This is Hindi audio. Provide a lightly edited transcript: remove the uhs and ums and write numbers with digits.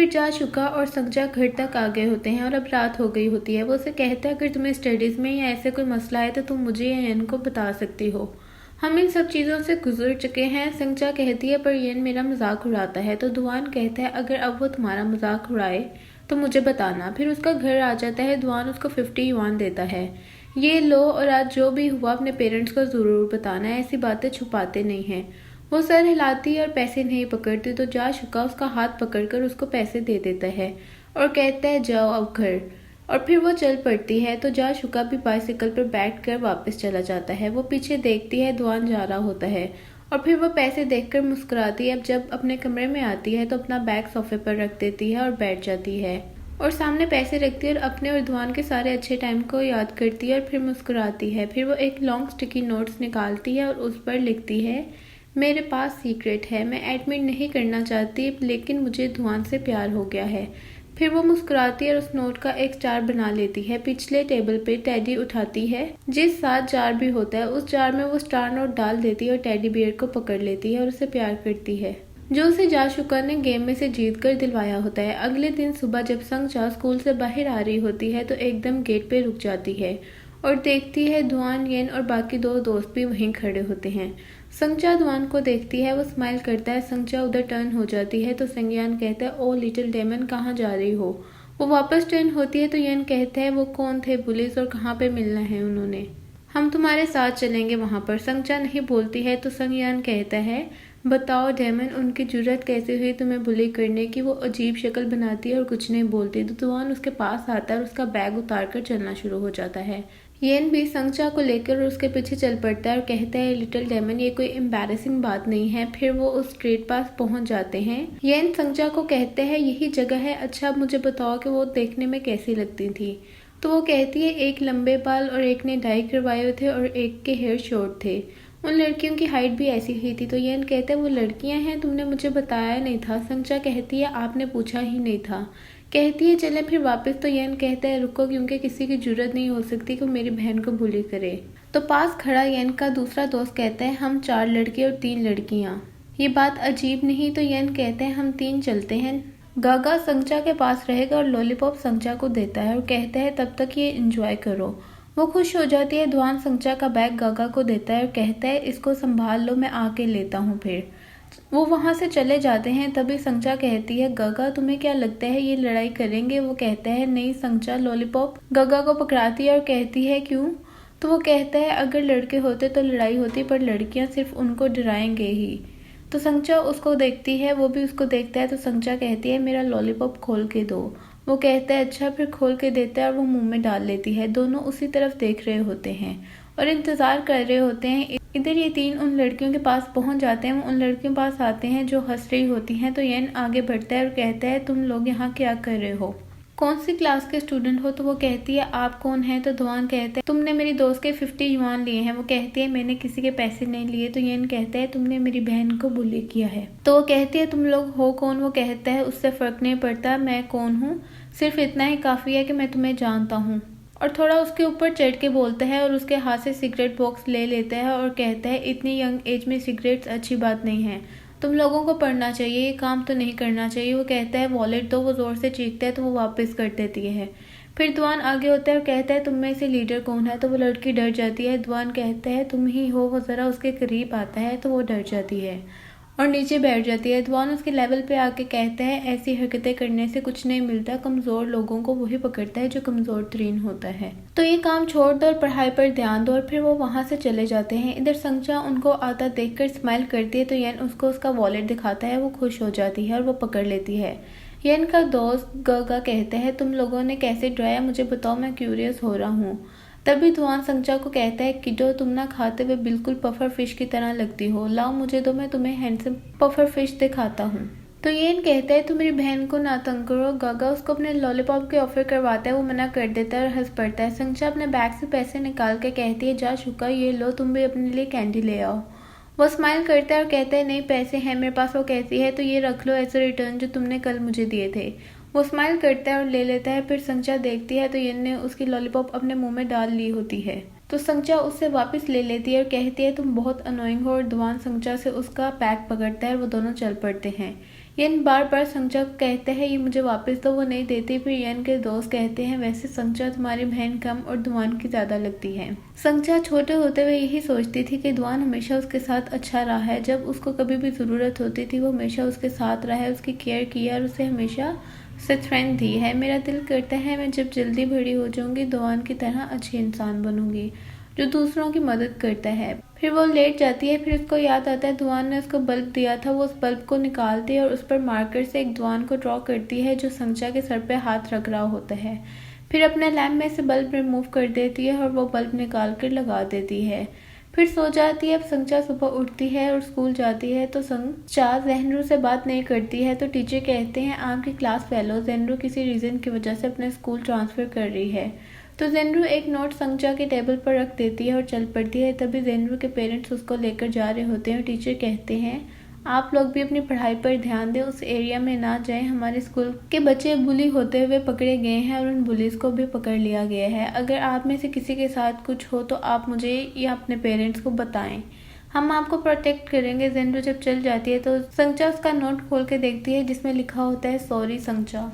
फिर जा शुका और संगजा घर तक आ गए होते हैं और अब रात हो गई होती है। वो उसे कहता है अगर तुम्हें स्टडीज़ में या ऐसे कोई मसला है तो तुम मुझे या येन को बता सकती हो, हम इन सब चीज़ों से गुजर चुके हैं। संगजा कहती है पर येन मेरा मजाक उड़ाता है। तो दुआन कहता है अगर अब वो तुम्हारा मजाक उड़ाए तो मुझे बताना। फिर उसका घर आ जाता है। दुआन उसको 50 युआन देता है। ये लो और आज जो भी हुआ अपने पेरेंट्स को ज़रूर बताना है, ऐसी बातें छुपाते नहीं हैं। वो सर हिलाती है और पैसे नहीं पकड़ती तो जा शुका उसका हाथ पकड़कर उसको पैसे दे देता है और कहता है जाओ अब घर। और फिर वो चल पड़ती है तो जा शुका भी बाइसिकल पर बैठकर वापस चला जाता है। वो पीछे देखती है, दुआन जा रहा होता है और फिर वो पैसे देखकर मुस्कुराती है। अब जब अपने कमरे में आती है तो अपना बैग सोफे पर रख देती है और बैठ जाती है और सामने पैसे रखती है और अपने और दुआन के सारे अच्छे टाइम को याद करती है और फिर मुस्कुराती है। फिर वो एक लॉन्ग स्टिकी नोट्स निकालती है और उस पर लिखती है मेरे पास सीक्रेट है, मैं एडमिट नहीं करना चाहती लेकिन मुझे दुआन से प्यार हो गया है। फिर वो मुस्कुराती है और उस नोट का एक जार बना लेती है। पिछले टेबल पे टेडी उठाती है जिस साथ जार भी होता है, उस जार में वो स्टार नोट डाल देती है और टेडी बियर को पकड़ लेती है और उसे प्यार करती है जो उसे जा शुका ने गेम में से जीत कर दिलवाया होता है। अगले दिन सुबह जब संगजा स्कूल से बाहर आ रही होती है तो एकदम गेट पे रुक जाती है और देखती है दुआन, येन और बाकी दो दोस्त भी वहीं खड़े होते हैं। संगजा दुआन को देखती है, वो स्माइल करता है। संगजा उधर टर्न हो जाती है तो संज्ञान कहता है ओ लिटिल डेमन कहाँ जा रही हो। वो वापस टर्न होती है तो येन कहता है वो कौन थे पुलिस और कहाँ पे मिलना है उन्होंने, हम तुम्हारे साथ चलेंगे वहां पर। संगजा नहीं बोलती है तो संज्ञान कहता है बताओ डेमन उनकी जुर्रत कैसे हुई तुम्हें बुली करने की। वो अजीब शक्ल बनाती है और कुछ नहीं बोलती तो दुआन उसके पास आता है और उसका बैग उतार कर चलना शुरू हो जाता है। येन भी संगजा को लेकर उसके पीछे चल पड़ता है और कहता है लिटिल डेमन ये कोई एम्बैरेसिंग बात नहीं है। फिर वो उस स्ट्रीट पास पहुंच जाते हैं। येन संगजा को कहते हैं यही जगह है, अच्छा अब मुझे बताओ कि वो देखने में कैसी लगती थी। तो वो कहती है एक लंबे बाल और एक ने डाई करवाए थे और एक के हेयर शॉर्ट थे, उन लड़कियों की हाइट भी ऐसी ही थी। तो येन कहते हैं वो लड़कियां हैं, तुमने मुझे बताया नहीं था। संगजा कहती है आपने पूछा ही नहीं था। कहती है चले फिर वापस। तो येन कहता है रुको क्योंकि किसी की जरूरत नहीं हो सकती कि मेरी बहन को बुली करे। तो पास खड़ा येन का दूसरा दोस्त कहता है हम 4 लड़के और 3 लड़कियां, ये बात अजीब नहीं। तो येन कहते हैं हम 3 चलते हैं। गागा संगजा के पास रहेगा और लॉलीपॉप संगजा को देता है और कहता है तब तक ये एंजॉय करो। वो खुश हो जाती है। दुआन संगजा का बैग गागा को देता है और कहता है इसको संभाल लो, मैं आके लेता हूँ। फिर वो वहां से चले जाते हैं। तभी संगजा कहती है गागा तुम्हें क्या लगता है ये लड़ाई करेंगे। वो कहता है नहीं। संगजा लॉलीपॉप गागा को पकड़ाती है और कहती है क्यों। तो वो कहता है अगर लड़के होते तो लड़ाई होती पर लड़कियां सिर्फ उनको डराएंगे ही। तो संगजा उसको देखती है, वो भी उसको देखता है। तो संगजा कहती है मेरा लॉलीपॉप खोल के दो। वो कहता है अच्छा। फिर खोल के देता है और वो मुंह में डाल लेती है। दोनों उसी तरफ देख रहे होते हैं और इंतजार कर रहे होते हैं। इधर ये 3 उन लड़कियों के पास पहुंच जाते हैं। वो उन लड़कियों के पास आते हैं जो हंस रही होती हैं। तो येन आगे बढ़ता है और कहता है तुम लोग यहाँ क्या कर रहे हो, कौन सी क्लास के स्टूडेंट हो। तो वो कहती है आप कौन है। तो दुआन कहता है तुमने मेरी दोस्त के 50 युआन लिए हैं। वो कहती है मैंने किसी के पैसे नहीं लिए। तो येन कहता है तुमने मेरी बहन को बुली किया है। तो वो कहती है तुम लोग हो कौन। वो कहता है उससे फर्क नहीं पड़ता मैं कौन हूँ, सिर्फ इतना ही काफी है कि मैं तुम्हें जानता हूँ। और थोड़ा उसके ऊपर चढ़ के बोलता है और उसके हाथ से सिगरेट बॉक्स ले लेता है और कहता है इतनी यंग एज में सिगरेट्स अच्छी बात नहीं है, तुम लोगों को पढ़ना चाहिए, ये काम तो नहीं करना चाहिए। वो कहता है वॉलेट दो। वो जोर से चीखता है तो वो वापस कर देती है। फिर दुआन आगे होता है और कहता है तुम में से लीडर कौन है। तो वो लड़की डर जाती है। दुआन कहता है तुम ही हो। वो जरा उसके करीब आता है तो वो डर जाती है और नीचे बैठ जाती है। दुआन उसके लेवल पे आके कहता है ऐसी हरकतें करने से कुछ नहीं मिलता, कमजोर लोगों को वही पकड़ता है जो कमजोर तरीन होता है, तो ये काम छोड़ दो और पढ़ाई पर ध्यान दो। और फिर वो वहां से चले जाते हैं। इधर संगजा उनको आता देखकर स्माइल करती है तो येन उसको उसका वॉलेट दिखाता है। वो खुश हो जाती है और वो पकड़ लेती है। येन का दोस्त गागा कहता है तुम लोगों ने कैसे डराया मुझे बताओ, मैं क्यूरियस हो रहा हूँ। तभी दुआन संगजा को कहता है किडो तुम ना खाते हुए बिल्कुल पफर फिश की तरह लगती हो, लाओ मुझे दो, मैं तुम्हें हैंडसम पफर फिश दिखाता हूँ। तो येन कहता है तुम मेरी बहन को ना तंग करो। गागा उसको अपने लॉलीपॉप के ऑफर करवाता है, वो मना कर देता है और हंस पड़ता है। संगजा अपने बैग से पैसे निकाल के कहती है जा शुका ये लो, तुम भी अपने लिए कैंडी ले आओ। वो स्माइल करता है और कहता है नहीं पैसे हैं मेरे पास। वो कहती है तो ये रख लो एज अ रिटर्न जो तुमने कल मुझे दिए थे। वो स्माइल करता है और ले लेता है। फिर संगजा देखती है तो येन ने उसकी लॉलीपॉप अपने मुंह में डाल ली होती है। तो संगजा उससे वापस ले लेती है और कहती है तुम बहुत अनोइंग हो। और दुआन संगजा से उसका बैग पकड़ता है और वो दोनों चल पड़ते हैं। यन बार बार संगचा को कहते हैं ये मुझे वापस तो वो नहीं देती। फिर यन के दोस्त कहते हैं वैसे संगचा तुम्हारी बहन कम और दुआन की ज्यादा लगती है। संगचा छोटे होते हुए यही सोचती थी कि दुआन हमेशा उसके साथ अच्छा रहा है। जब उसको कभी भी जरूरत होती थी वो हमेशा उसके साथ रहा है, उसकी केयर किया और उसे हमेशा स्ट्रेंथ दी है। मेरा दिल करता है मैं जब जल्दी बड़ी हो जाऊंगी दुआन की तरह अच्छी इंसान बनूंगी जो दूसरों की मदद करता है। फिर वो लेट जाती है। फिर उसको याद आता है दुआन ने उसको बल्ब दिया था। वो उस बल्ब को निकालती है और उस पर मार्कर से एक दुआन को ड्रॉ करती है जो संगचा के सर पे हाथ रख रहा होता है। फिर अपने लैम्प में से बल्ब रिमूव कर देती है और वो बल्ब निकाल कर लगा देती है। फिर सो जाती है। अब संगचा सुबह उठती है और स्कूल जाती है तो संगचा ज़ेनरू से बात नहीं करती है। तो टीचर कहते हैं आपकी क्लास फेलो ज़ेनरू किसी रीज़न की वजह से अपने स्कूल ट्रांसफ़र कर रही है। तो ज़ेनरू एक नोट संगचा के टेबल पर रख देती है और चल पड़ती है। तभी ज़ेनरू के पेरेंट्स उसको लेकर जा रहे होते हैं और टीचर कहते हैं आप लोग भी अपनी पढ़ाई पर ध्यान दें, उस एरिया में ना जाएं। हमारे स्कूल के बच्चे बुली होते हुए पकड़े गए हैं और उन बुलीज को भी पकड़ लिया गया है। अगर आप में से किसी के साथ कुछ हो तो आप मुझे या अपने पेरेंट्स को बताएं, हम आपको प्रोटेक्ट करेंगे। ज़ेनरू जब चल जाती है तो संगचा उसका नोट खोल के देखती है जिसमें लिखा होता है सॉरी संगचा।